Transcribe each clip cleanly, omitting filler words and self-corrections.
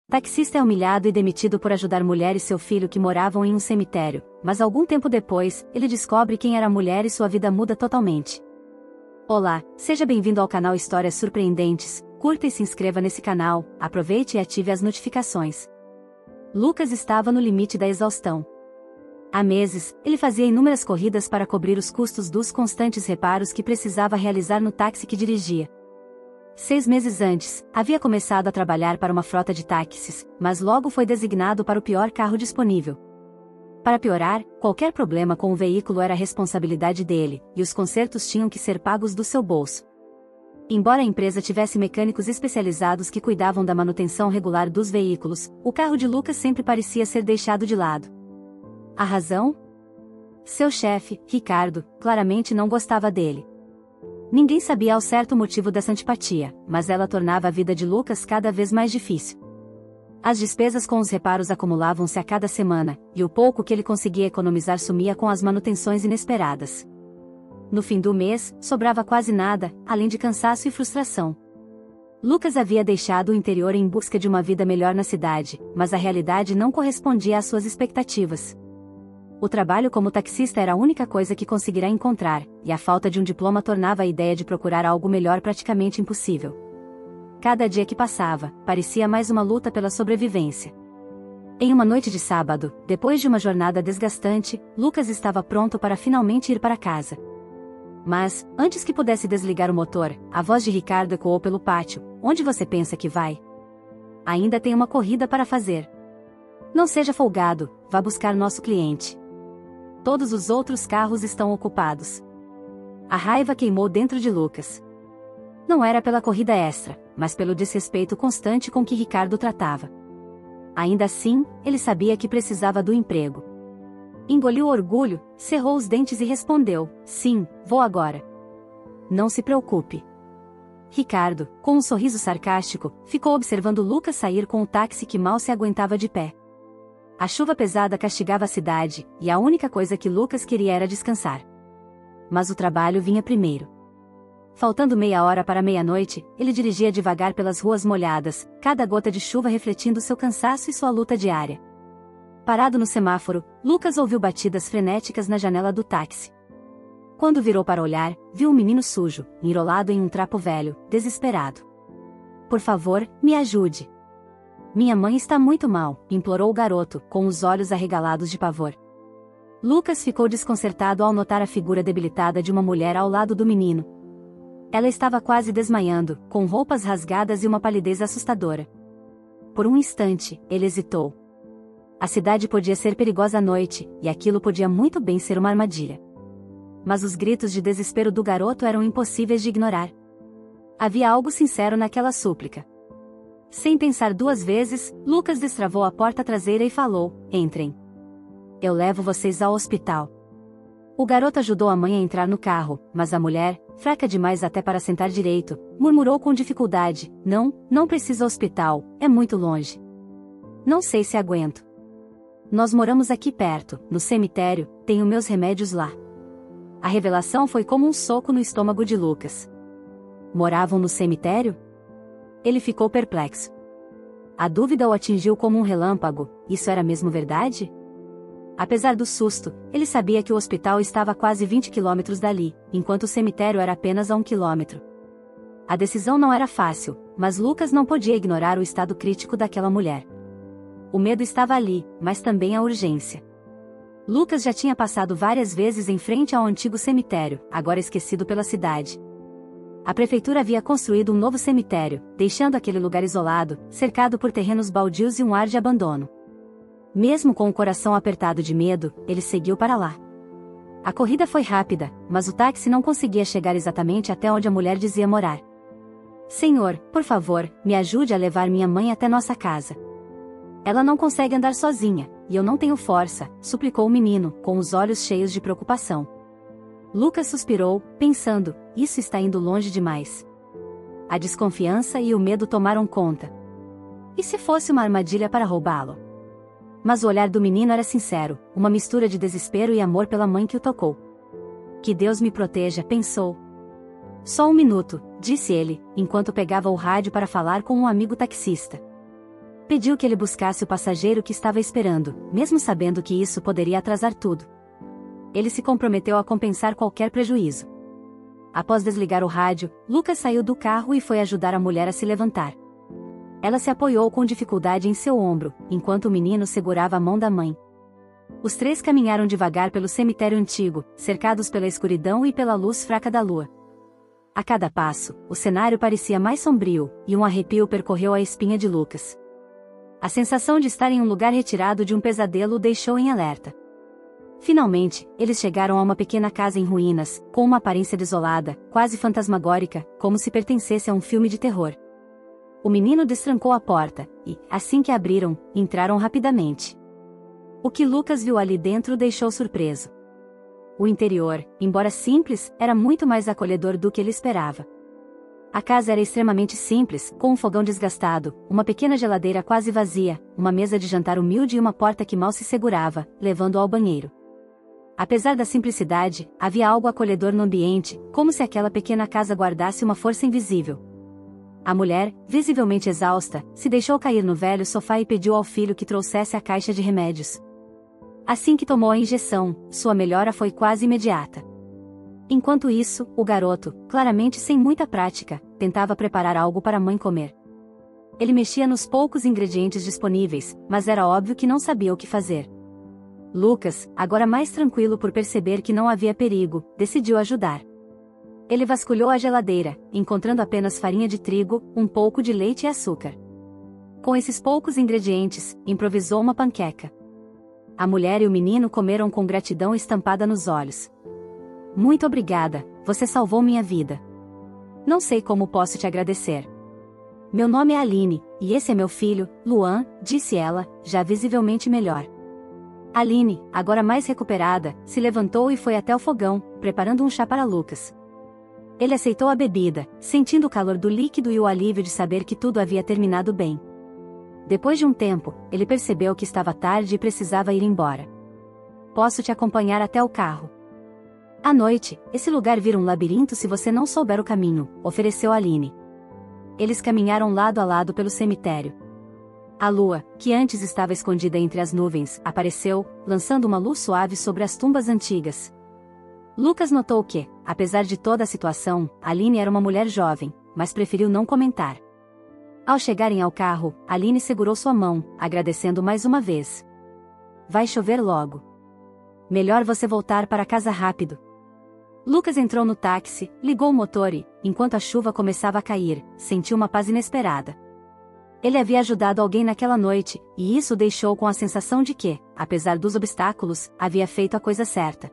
Taxista é humilhado e demitido por ajudar mulher e seu filho que moravam em um cemitério, mas algum tempo depois, ele descobre quem era a mulher e sua vida muda totalmente. Olá, seja bem-vindo ao canal Histórias Surpreendentes, curta e se inscreva nesse canal, aproveite e ative as notificações. Lucas estava no limite da exaustão. Há meses, ele fazia inúmeras corridas para cobrir os custos dos constantes reparos que precisava realizar no táxi que dirigia. 6 meses antes, havia começado a trabalhar para uma frota de táxis, mas logo foi designado para o pior carro disponível. Para piorar, qualquer problema com o veículo era responsabilidade dele, e os consertos tinham que ser pagos do seu bolso. Embora a empresa tivesse mecânicos especializados que cuidavam da manutenção regular dos veículos, o carro de Lucas sempre parecia ser deixado de lado. A razão? Seu chefe, Ricardo, claramente não gostava dele. Ninguém sabia ao certo o motivo dessa antipatia, mas ela tornava a vida de Lucas cada vez mais difícil. As despesas com os reparos acumulavam-se a cada semana, e o pouco que ele conseguia economizar sumia com as manutenções inesperadas. No fim do mês, sobrava quase nada, além de cansaço e frustração. Lucas havia deixado o interior em busca de uma vida melhor na cidade, mas a realidade não correspondia às suas expectativas. O trabalho como taxista era a única coisa que conseguirá encontrar, e a falta de um diploma tornava a ideia de procurar algo melhor praticamente impossível. Cada dia que passava, parecia mais uma luta pela sobrevivência. Em uma noite de sábado, depois de uma jornada desgastante, Lucas estava pronto para finalmente ir para casa. Mas, antes que pudesse desligar o motor, a voz de Ricardo ecoou pelo pátio: "Onde você pensa que vai? Ainda tem uma corrida para fazer. Não seja folgado, vá buscar nosso cliente. Todos os outros carros estão ocupados." A raiva queimou dentro de Lucas. Não era pela corrida extra, mas pelo desrespeito constante com que Ricardo tratava. Ainda assim, ele sabia que precisava do emprego. Engoliu o orgulho, cerrou os dentes e respondeu: "Sim, vou agora." "Não se preocupe." Ricardo, com um sorriso sarcástico, ficou observando Lucas sair com o táxi que mal se aguentava de pé. A chuva pesada castigava a cidade, e a única coisa que Lucas queria era descansar. Mas o trabalho vinha primeiro. Faltando meia hora para meia-noite, ele dirigia devagar pelas ruas molhadas, cada gota de chuva refletindo seu cansaço e sua luta diária. Parado no semáforo, Lucas ouviu batidas frenéticas na janela do táxi. Quando virou para olhar, viu um menino sujo, enrolado em um trapo velho, desesperado. "Por favor, me ajude. Minha mãe está muito mal", implorou o garoto, com os olhos arregalados de pavor. Lucas ficou desconcertado ao notar a figura debilitada de uma mulher ao lado do menino. Ela estava quase desmaiando, com roupas rasgadas e uma palidez assustadora. Por um instante, ele hesitou. A cidade podia ser perigosa à noite, e aquilo podia muito bem ser uma armadilha. Mas os gritos de desespero do garoto eram impossíveis de ignorar. Havia algo sincero naquela súplica. Sem pensar 2 vezes, Lucas destravou a porta traseira e falou: "Entrem. Eu levo vocês ao hospital." O garoto ajudou a mãe a entrar no carro, mas a mulher, fraca demais até para sentar direito, murmurou com dificuldade: Não precisa hospital, é muito longe. Não sei se aguento. Nós moramos aqui perto, no cemitério, tenho meus remédios lá." A revelação foi como um soco no estômago de Lucas. Moravam no cemitério? Ele ficou perplexo. A dúvida o atingiu como um relâmpago: isso era mesmo verdade? Apesar do susto, ele sabia que o hospital estava a quase 20 quilômetros dali, enquanto o cemitério era apenas a 1 quilômetro. A decisão não era fácil, mas Lucas não podia ignorar o estado crítico daquela mulher. O medo estava ali, mas também a urgência. Lucas já tinha passado várias vezes em frente ao antigo cemitério, agora esquecido pela cidade. A prefeitura havia construído um novo cemitério, deixando aquele lugar isolado, cercado por terrenos baldios e um ar de abandono. Mesmo com o coração apertado de medo, ele seguiu para lá. A corrida foi rápida, mas o táxi não conseguia chegar exatamente até onde a mulher dizia morar. "Senhor, por favor, me ajude a levar minha mãe até nossa casa. Ela não consegue andar sozinha, e eu não tenho força", suplicou o menino, com os olhos cheios de preocupação. Lucas suspirou, pensando: isso está indo longe demais. A desconfiança e o medo tomaram conta. E se fosse uma armadilha para roubá-lo? Mas o olhar do menino era sincero, uma mistura de desespero e amor pela mãe que o tocou. "Que Deus me proteja", pensou. "Só um minuto", disse ele, enquanto pegava o rádio para falar com um amigo taxista. Pediu que ele buscasse o passageiro que estava esperando, mesmo sabendo que isso poderia atrasar tudo. Ele se comprometeu a compensar qualquer prejuízo. Após desligar o rádio, Lucas saiu do carro e foi ajudar a mulher a se levantar. Ela se apoiou com dificuldade em seu ombro, enquanto o menino segurava a mão da mãe. Os três caminharam devagar pelo cemitério antigo, cercados pela escuridão e pela luz fraca da lua. A cada passo, o cenário parecia mais sombrio, e um arrepio percorreu a espinha de Lucas. A sensação de estar em um lugar retirado de um pesadelo o deixou em alerta. Finalmente, eles chegaram a uma pequena casa em ruínas, com uma aparência desolada, quase fantasmagórica, como se pertencesse a um filme de terror. O menino destrancou a porta, e, assim que abriram, entraram rapidamente. O que Lucas viu ali dentro o deixou surpreso. O interior, embora simples, era muito mais acolhedor do que ele esperava. A casa era extremamente simples, com um fogão desgastado, uma pequena geladeira quase vazia, uma mesa de jantar humilde e uma porta que mal se segurava, levando ao banheiro. Apesar da simplicidade, havia algo acolhedor no ambiente, como se aquela pequena casa guardasse uma força invisível. A mulher, visivelmente exausta, se deixou cair no velho sofá e pediu ao filho que trouxesse a caixa de remédios. Assim que tomou a injeção, sua melhora foi quase imediata. Enquanto isso, o garoto, claramente sem muita prática, tentava preparar algo para a mãe comer. Ele mexia nos poucos ingredientes disponíveis, mas era óbvio que não sabia o que fazer. Lucas, agora mais tranquilo por perceber que não havia perigo, decidiu ajudar. Ele vasculhou a geladeira, encontrando apenas farinha de trigo, um pouco de leite e açúcar. Com esses poucos ingredientes, improvisou uma panqueca. A mulher e o menino comeram com gratidão estampada nos olhos. Muito obrigada, você salvou minha vida. Não sei como posso te agradecer. Meu nome é Aline, e esse é meu filho, Luan, disse ela, já visivelmente melhor. Aline, agora mais recuperada, se levantou e foi até o fogão, preparando um chá para Lucas. Ele aceitou a bebida, sentindo o calor do líquido e o alívio de saber que tudo havia terminado bem. Depois de um tempo, ele percebeu que estava tarde e precisava ir embora. Posso te acompanhar até o carro. À noite, esse lugar vira um labirinto se você não souber o caminho, ofereceu Aline. Eles caminharam lado a lado pelo cemitério. A lua, que antes estava escondida entre as nuvens, apareceu, lançando uma luz suave sobre as tumbas antigas. Lucas notou que, apesar de toda a situação, Aline era uma mulher jovem, mas preferiu não comentar. Ao chegarem ao carro, Aline segurou sua mão, agradecendo mais uma vez. Vai chover logo. Melhor você voltar para casa rápido. Lucas entrou no táxi, ligou o motor e, enquanto a chuva começava a cair, sentiu uma paz inesperada. Ele havia ajudado alguém naquela noite, e isso o deixou com a sensação de que, apesar dos obstáculos, havia feito a coisa certa.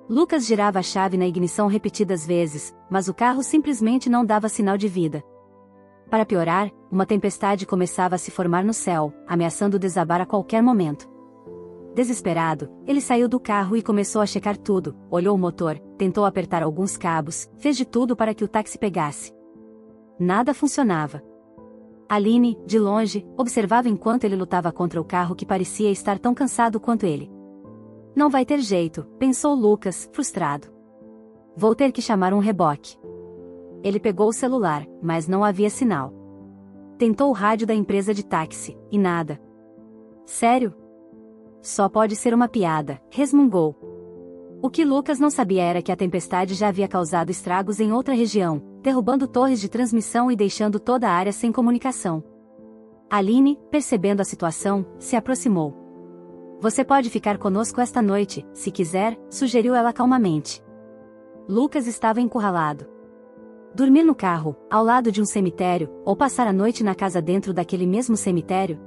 Lucas girava a chave na ignição repetidas vezes, mas o carro simplesmente não dava sinal de vida. Para piorar, uma tempestade começava a se formar no céu, ameaçando desabar a qualquer momento. Desesperado, ele saiu do carro e começou a checar tudo, olhou o motor, tentou apertar alguns cabos, fez de tudo para que o táxi pegasse. Nada funcionava. Aline, de longe, observava enquanto ele lutava contra o carro que parecia estar tão cansado quanto ele. Não vai ter jeito, pensou Lucas, frustrado. Vou ter que chamar um reboque. Ele pegou o celular, mas não havia sinal. Tentou o rádio da empresa de táxi, e nada. Sério? Só pode ser uma piada, resmungou. O que Lucas não sabia era que a tempestade já havia causado estragos em outra região, derrubando torres de transmissão e deixando toda a área sem comunicação. Aline, percebendo a situação, se aproximou. Você pode ficar conosco esta noite, se quiser, sugeriu ela calmamente. Lucas estava encurralado. Dormir no carro, ao lado de um cemitério, ou passar a noite na casa dentro daquele mesmo cemitério?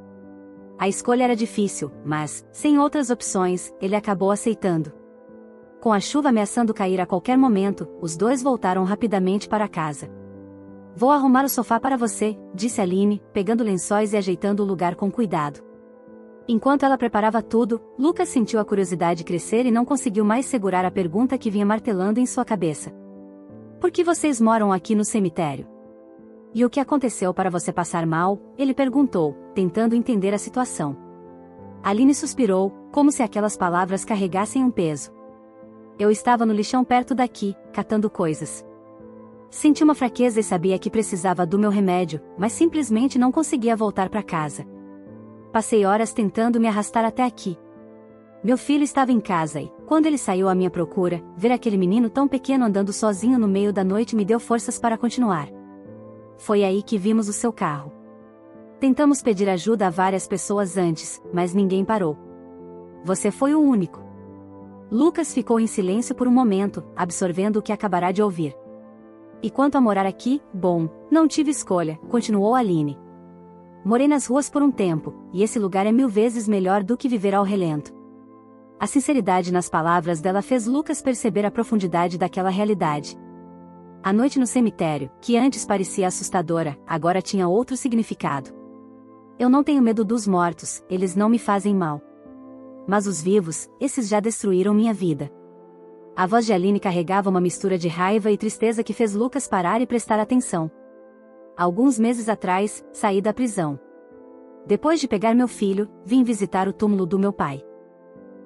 A escolha era difícil, mas, sem outras opções, ele acabou aceitando. Com a chuva ameaçando cair a qualquer momento, os dois voltaram rapidamente para casa. Vou arrumar o sofá para você, disse Aline, pegando lençóis e ajeitando o lugar com cuidado. Enquanto ela preparava tudo, Lucas sentiu a curiosidade crescer e não conseguiu mais segurar a pergunta que vinha martelando em sua cabeça. Por que vocês moram aqui no cemitério? E o que aconteceu para você passar mal? Ele perguntou, tentando entender a situação. Aline suspirou, como se aquelas palavras carregassem um peso. Eu estava no lixão perto daqui, catando coisas. Senti uma fraqueza e sabia que precisava do meu remédio, mas simplesmente não conseguia voltar para casa. Passei horas tentando me arrastar até aqui. Meu filho estava em casa e, quando ele saiu à minha procura, ver aquele menino tão pequeno andando sozinho no meio da noite me deu forças para continuar. Foi aí que vimos o seu carro. Tentamos pedir ajuda a várias pessoas antes, mas ninguém parou. Você foi o único. Lucas ficou em silêncio por um momento, absorvendo o que acabará de ouvir. E quanto a morar aqui, bom, não tive escolha, continuou Aline. Morei nas ruas por um tempo, e esse lugar é 1000 vezes melhor do que viver ao relento. A sinceridade nas palavras dela fez Lucas perceber a profundidade daquela realidade. A noite no cemitério, que antes parecia assustadora, agora tinha outro significado. Eu não tenho medo dos mortos, eles não me fazem mal. Mas os vivos, esses já destruíram minha vida. A voz de Aline carregava uma mistura de raiva e tristeza que fez Lucas parar e prestar atenção. Alguns meses atrás, saí da prisão. Depois de pegar meu filho, vim visitar o túmulo do meu pai.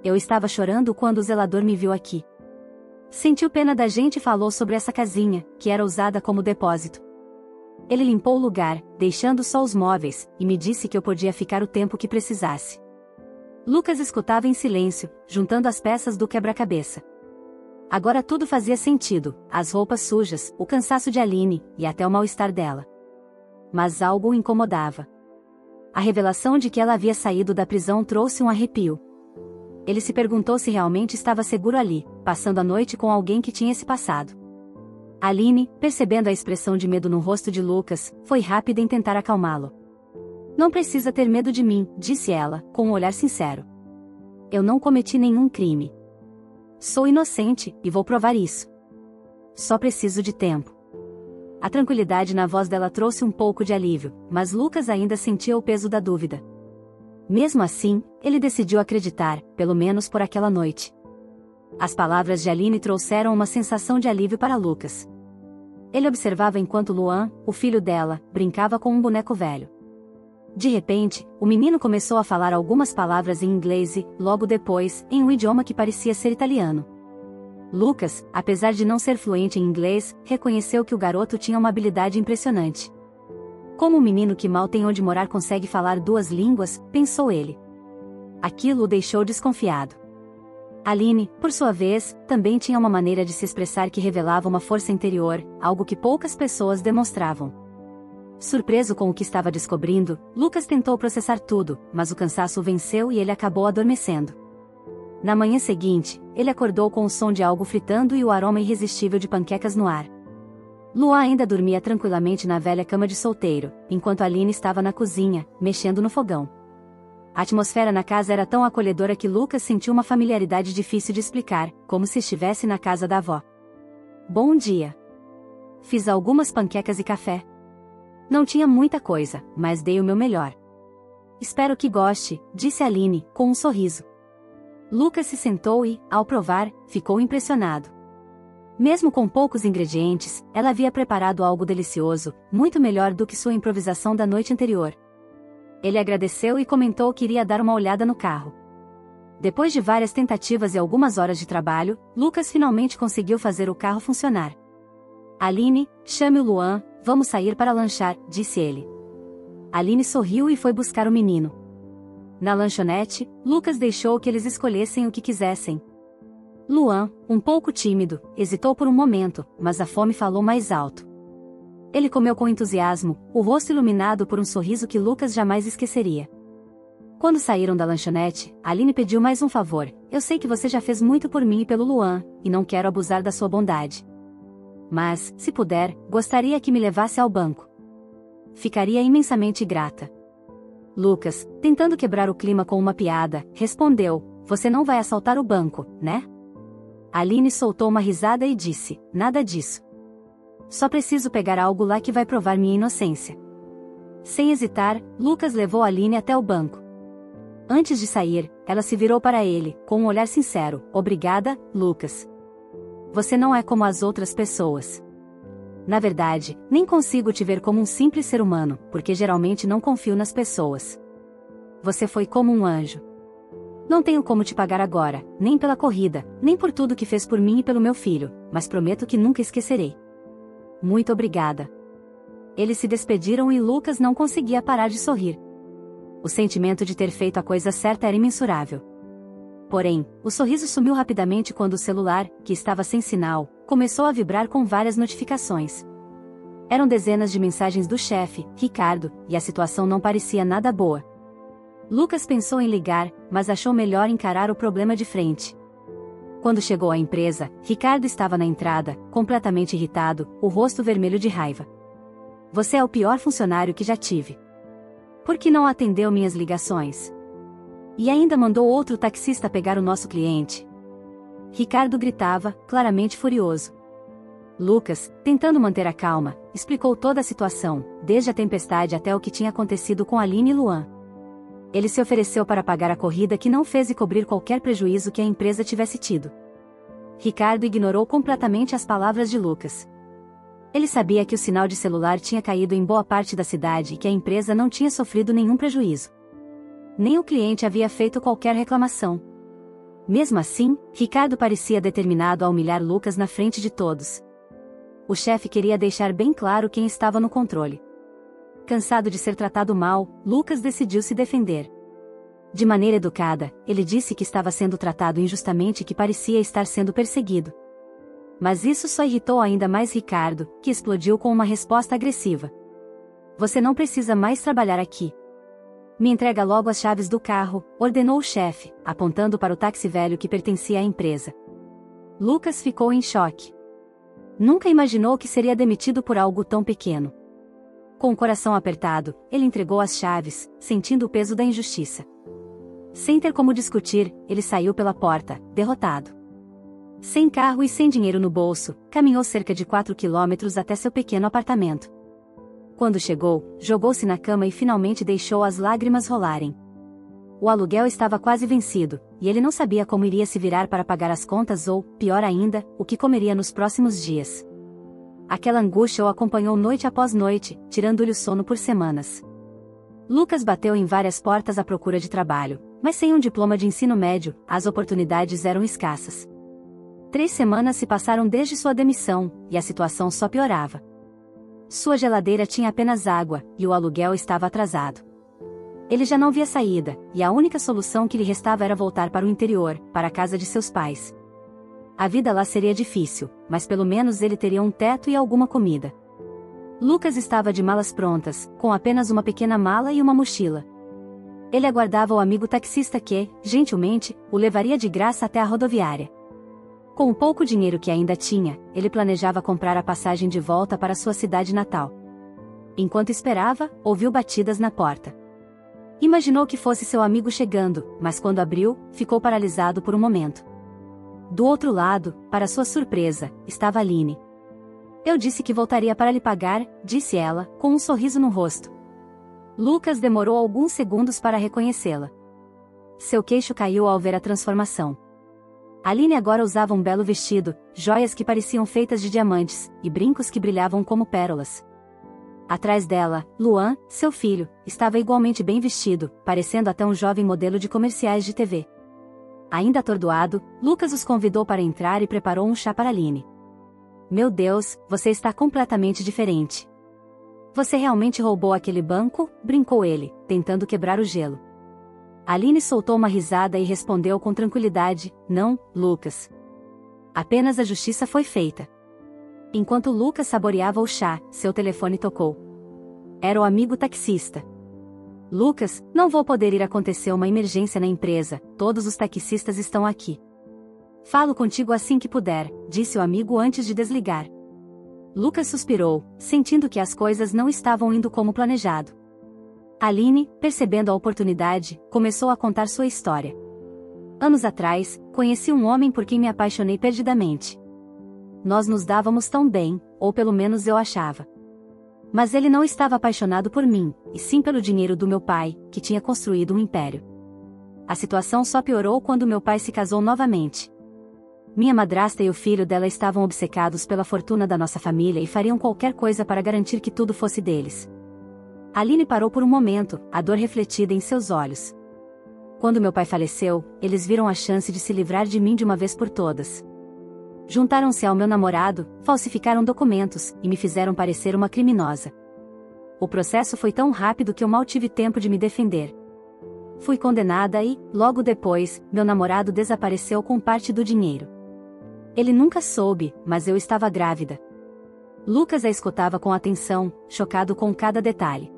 Eu estava chorando quando o zelador me viu aqui. Sentiu pena da gente e falou sobre essa casinha, que era usada como depósito. Ele limpou o lugar, deixando só os móveis, e me disse que eu podia ficar o tempo que precisasse. Lucas escutava em silêncio, juntando as peças do quebra-cabeça. Agora tudo fazia sentido, as roupas sujas, o cansaço de Aline, e até o mal-estar dela. Mas algo o incomodava. A revelação de que ela havia saído da prisão trouxe um arrepio. Ele se perguntou se realmente estava seguro ali, passando a noite com alguém que tinha esse passado. Aline, percebendo a expressão de medo no rosto de Lucas, foi rápida em tentar acalmá-lo. Não precisa ter medo de mim, disse ela, com um olhar sincero. Eu não cometi nenhum crime. Sou inocente, e vou provar isso. Só preciso de tempo. A tranquilidade na voz dela trouxe um pouco de alívio, mas Lucas ainda sentia o peso da dúvida. Mesmo assim, ele decidiu acreditar, pelo menos por aquela noite. As palavras de Aline trouxeram uma sensação de alívio para Lucas. Ele observava enquanto Luan, o filho dela, brincava com um boneco velho. De repente, o menino começou a falar algumas palavras em inglês e, logo depois, em um idioma que parecia ser italiano. Lucas, apesar de não ser fluente em inglês, reconheceu que o garoto tinha uma habilidade impressionante. Como um menino que mal tem onde morar consegue falar 2 línguas, pensou ele. Aquilo o deixou desconfiado. Aline, por sua vez, também tinha uma maneira de se expressar que revelava uma força interior, algo que poucas pessoas demonstravam. Surpreso com o que estava descobrindo, Lucas tentou processar tudo, mas o cansaço o venceu e ele acabou adormecendo. Na manhã seguinte, ele acordou com o som de algo fritando e o aroma irresistível de panquecas no ar. Luan ainda dormia tranquilamente na velha cama de solteiro, enquanto Aline estava na cozinha, mexendo no fogão. A atmosfera na casa era tão acolhedora que Lucas sentiu uma familiaridade difícil de explicar, como se estivesse na casa da avó. Bom dia. Fiz algumas panquecas e café. Não tinha muita coisa, mas dei o meu melhor. Espero que goste, disse Aline, com um sorriso. Lucas se sentou e, ao provar, ficou impressionado. Mesmo com poucos ingredientes, ela havia preparado algo delicioso, muito melhor do que sua improvisação da noite anterior. Ele agradeceu e comentou que iria dar uma olhada no carro. Depois de várias tentativas e algumas horas de trabalho, Lucas finalmente conseguiu fazer o carro funcionar. Aline, chame o Luan, vamos sair para lanchar, disse ele. Aline sorriu e foi buscar o menino. Na lanchonete, Lucas deixou que eles escolhessem o que quisessem. Luan, um pouco tímido, hesitou por um momento, mas a fome falou mais alto. Ele comeu com entusiasmo, o rosto iluminado por um sorriso que Lucas jamais esqueceria. Quando saíram da lanchonete, Aline pediu mais um favor. Eu sei que você já fez muito por mim e pelo Luan, e não quero abusar da sua bondade. Mas, se puder, gostaria que me levasse ao banco. Ficaria imensamente grata. Lucas, tentando quebrar o clima com uma piada, respondeu, você não vai assaltar o banco, né? Aline soltou uma risada e disse, nada disso. Só preciso pegar algo lá que vai provar minha inocência. Sem hesitar, Lucas levou Aline até o banco. Antes de sair, ela se virou para ele, com um olhar sincero, obrigada, Lucas. Você não é como as outras pessoas. Na verdade, nem consigo te ver como um simples ser humano, porque geralmente não confio nas pessoas. Você foi como um anjo. Não tenho como te pagar agora, nem pela corrida, nem por tudo que fez por mim e pelo meu filho, mas prometo que nunca esquecerei. Muito obrigada. Eles se despediram e Lucas não conseguia parar de sorrir. O sentimento de ter feito a coisa certa era imensurável. Porém, o sorriso sumiu rapidamente quando o celular, que estava sem sinal, começou a vibrar com várias notificações. Eram dezenas de mensagens do chefe, Ricardo, e a situação não parecia nada boa. Lucas pensou em ligar, mas achou melhor encarar o problema de frente. Quando chegou à empresa, Ricardo estava na entrada, completamente irritado, o rosto vermelho de raiva. Você é o pior funcionário que já tive. Por que não atendeu minhas ligações? E ainda mandou outro taxista pegar o nosso cliente. Ricardo gritava, claramente furioso. Lucas, tentando manter a calma, explicou toda a situação, desde a tempestade até o que tinha acontecido com Aline e Luan. Ele se ofereceu para pagar a corrida que não fez e cobrir qualquer prejuízo que a empresa tivesse tido. Ricardo ignorou completamente as palavras de Lucas. Ele sabia que o sinal de celular tinha caído em boa parte da cidade e que a empresa não tinha sofrido nenhum prejuízo. Nem o cliente havia feito qualquer reclamação. Mesmo assim, Ricardo parecia determinado a humilhar Lucas na frente de todos. O chefe queria deixar bem claro quem estava no controle. Cansado de ser tratado mal, Lucas decidiu se defender. De maneira educada, ele disse que estava sendo tratado injustamente e que parecia estar sendo perseguido. Mas isso só irritou ainda mais Ricardo, que explodiu com uma resposta agressiva. Você não precisa mais trabalhar aqui. Me entrega logo as chaves do carro, ordenou o chefe, apontando para o táxi velho que pertencia à empresa. Lucas ficou em choque. Nunca imaginou que seria demitido por algo tão pequeno. Com o coração apertado, ele entregou as chaves, sentindo o peso da injustiça. Sem ter como discutir, ele saiu pela porta, derrotado. Sem carro e sem dinheiro no bolso, caminhou cerca de 4 quilômetros até seu pequeno apartamento. Quando chegou, jogou-se na cama e finalmente deixou as lágrimas rolarem. O aluguel estava quase vencido, e ele não sabia como iria se virar para pagar as contas ou, pior ainda, o que comeria nos próximos dias. Aquela angústia o acompanhou noite após noite, tirando-lhe o sono por semanas. Lucas bateu em várias portas à procura de trabalho, mas sem um diploma de ensino médio, as oportunidades eram escassas. 3 semanas se passaram desde sua demissão, e a situação só piorava. Sua geladeira tinha apenas água, e o aluguel estava atrasado. Ele já não via saída, e a única solução que lhe restava era voltar para o interior, para a casa de seus pais. A vida lá seria difícil, mas pelo menos ele teria um teto e alguma comida. Lucas estava de malas prontas, com apenas uma pequena mala e uma mochila. Ele aguardava o amigo taxista que, gentilmente, o levaria de graça até a rodoviária. Com o pouco dinheiro que ainda tinha, ele planejava comprar a passagem de volta para sua cidade natal. Enquanto esperava, ouviu batidas na porta. Imaginou que fosse seu amigo chegando, mas quando abriu, ficou paralisado por um momento. Do outro lado, para sua surpresa, estava Aline. Eu disse que voltaria para lhe pagar, disse ela, com um sorriso no rosto. Lucas demorou alguns segundos para reconhecê-la. Seu queixo caiu ao ver a transformação. Aline agora usava um belo vestido, joias que pareciam feitas de diamantes, e brincos que brilhavam como pérolas. Atrás dela, Luan, seu filho, estava igualmente bem vestido, parecendo até um jovem modelo de comerciais de TV. Ainda atordoado, Lucas os convidou para entrar e preparou um chá para Aline. Meu Deus, você está completamente diferente. Você realmente roubou aquele banco? Brincou ele, tentando quebrar o gelo. Aline soltou uma risada e respondeu com tranquilidade, não, Lucas. Apenas a justiça foi feita. Enquanto Lucas saboreava o chá, seu telefone tocou. Era o amigo taxista. Lucas, não vou poder ir, acontecer uma emergência na empresa, todos os taxistas estão aqui. Falo contigo assim que puder, disse o amigo antes de desligar. Lucas suspirou, sentindo que as coisas não estavam indo como planejado. Aline, percebendo a oportunidade, começou a contar sua história. Anos atrás, conheci um homem por quem me apaixonei perdidamente. Nós nos dávamos tão bem, ou pelo menos eu achava. Mas ele não estava apaixonado por mim, e sim pelo dinheiro do meu pai, que tinha construído um império. A situação só piorou quando meu pai se casou novamente. Minha madrasta e o filho dela estavam obcecados pela fortuna da nossa família e fariam qualquer coisa para garantir que tudo fosse deles. Aline parou por um momento, a dor refletida em seus olhos. Quando meu pai faleceu, eles viram a chance de se livrar de mim de uma vez por todas. Juntaram-se ao meu namorado, falsificaram documentos, e me fizeram parecer uma criminosa. O processo foi tão rápido que eu mal tive tempo de me defender. fui condenada e, logo depois, meu namorado desapareceu com parte do dinheiro. Ele nunca soube, mas eu estava grávida. Lucas a escutava com atenção, chocado com cada detalhe.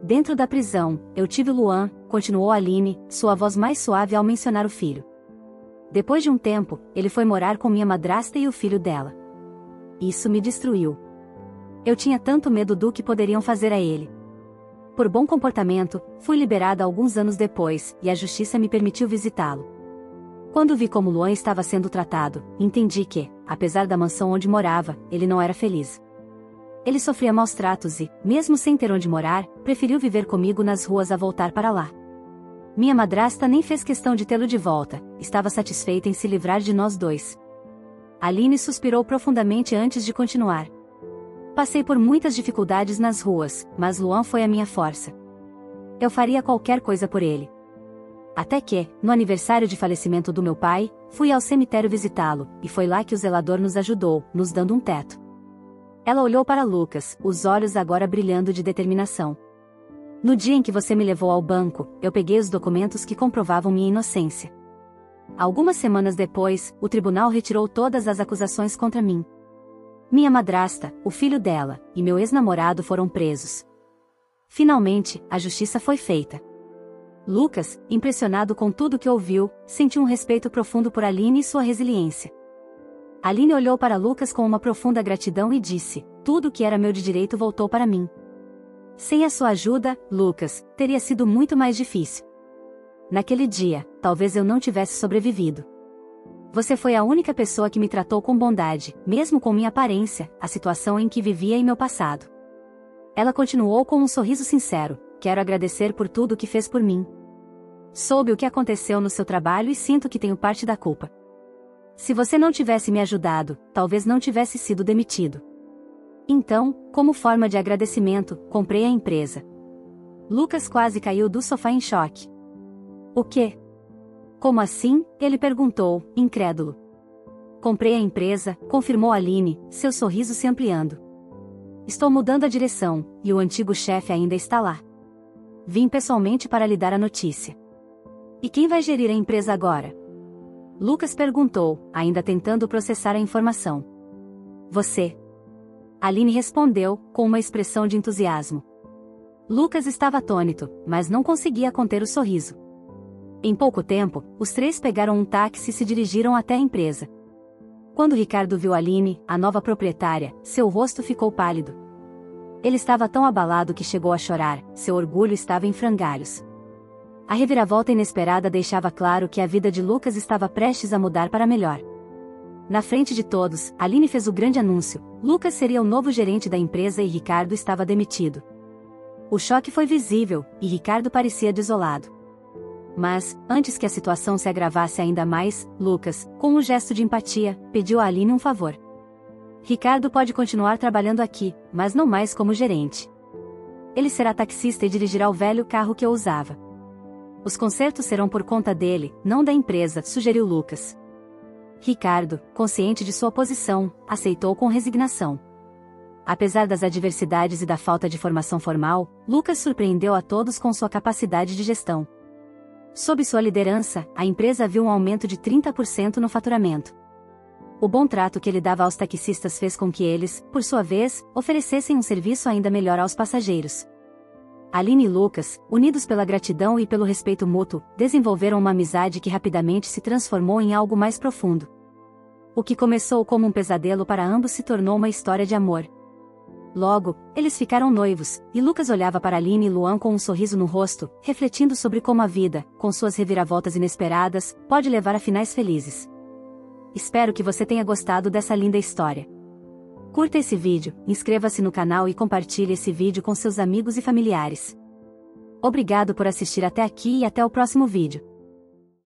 Dentro da prisão, eu tive Luan, continuou Aline, sua voz mais suave ao mencionar o filho. Depois de um tempo, ele foi morar com minha madrasta e o filho dela. Isso me destruiu. Eu tinha tanto medo do que poderiam fazer a ele. Por bom comportamento, fui liberada alguns anos depois, e a justiça me permitiu visitá-lo. Quando vi como Luan estava sendo tratado, entendi que, apesar da mansão onde morava, ele não era feliz. Ele sofria maus tratos e, mesmo sem ter onde morar, preferiu viver comigo nas ruas a voltar para lá. Minha madrasta nem fez questão de tê-lo de volta, estava satisfeita em se livrar de nós dois. Aline suspirou profundamente antes de continuar. Passei por muitas dificuldades nas ruas, mas Luan foi a minha força. Eu faria qualquer coisa por ele. Até que, no aniversário de falecimento do meu pai, fui ao cemitério visitá-lo, e foi lá que o zelador nos ajudou, nos dando um teto. Ela olhou para Lucas, os olhos agora brilhando de determinação. No dia em que você me levou ao banco, eu peguei os documentos que comprovavam minha inocência. Algumas semanas depois, o tribunal retirou todas as acusações contra mim. Minha madrasta, o filho dela, e meu ex-namorado foram presos. Finalmente, a justiça foi feita. Lucas, impressionado com tudo que ouviu, sentiu um respeito profundo por Aline e sua resiliência. Aline olhou para Lucas com uma profunda gratidão e disse: tudo que era meu de direito voltou para mim. Sem a sua ajuda, Lucas, teria sido muito mais difícil. Naquele dia, talvez eu não tivesse sobrevivido. Você foi a única pessoa que me tratou com bondade, mesmo com minha aparência, a situação em que vivia e meu passado. Ela continuou com um sorriso sincero: quero agradecer por tudo que fez por mim. Soube o que aconteceu no seu trabalho e sinto que tenho parte da culpa. Se você não tivesse me ajudado, talvez não tivesse sido demitido. Então, como forma de agradecimento, comprei a empresa. Lucas quase caiu do sofá em choque. O quê? Como assim? Ele perguntou, incrédulo. Comprei a empresa, confirmou Aline, seu sorriso se ampliando. Estou mudando a direção, e o antigo chefe ainda está lá. Vim pessoalmente para lhe dar a notícia. E quem vai gerir a empresa agora? Lucas perguntou, ainda tentando processar a informação. Você. Aline respondeu, com uma expressão de entusiasmo. Lucas estava atônito, mas não conseguia conter o sorriso. Em pouco tempo, os três pegaram um táxi e se dirigiram até a empresa. Quando Ricardo viu Aline, a nova proprietária, seu rosto ficou pálido. Ele estava tão abalado que chegou a chorar, seu orgulho estava em frangalhos. A reviravolta inesperada deixava claro que a vida de Lucas estava prestes a mudar para melhor. Na frente de todos, Aline fez o grande anúncio: Lucas seria o novo gerente da empresa e Ricardo estava demitido. O choque foi visível, e Ricardo parecia desolado. Mas, antes que a situação se agravasse ainda mais, Lucas, com um gesto de empatia, pediu a Aline um favor. Ricardo pode continuar trabalhando aqui, mas não mais como gerente. Ele será taxista e dirigirá o velho carro que eu usava. Os consertos serão por conta dele, não da empresa, sugeriu Lucas. Ricardo, consciente de sua posição, aceitou com resignação. Apesar das adversidades e da falta de formação formal, Lucas surpreendeu a todos com sua capacidade de gestão. Sob sua liderança, a empresa viu um aumento de 30% no faturamento. O bom trato que ele dava aos taxistas fez com que eles, por sua vez, oferecessem um serviço ainda melhor aos passageiros. Aline e Lucas, unidos pela gratidão e pelo respeito mútuo, desenvolveram uma amizade que rapidamente se transformou em algo mais profundo. O que começou como um pesadelo para ambos se tornou uma história de amor. Logo, eles ficaram noivos, e Lucas olhava para Aline e Luan com um sorriso no rosto, refletindo sobre como a vida, com suas reviravoltas inesperadas, pode levar a finais felizes. Espero que você tenha gostado dessa linda história. Curta esse vídeo, inscreva-se no canal e compartilhe esse vídeo com seus amigos e familiares. Obrigado por assistir até aqui e até o próximo vídeo.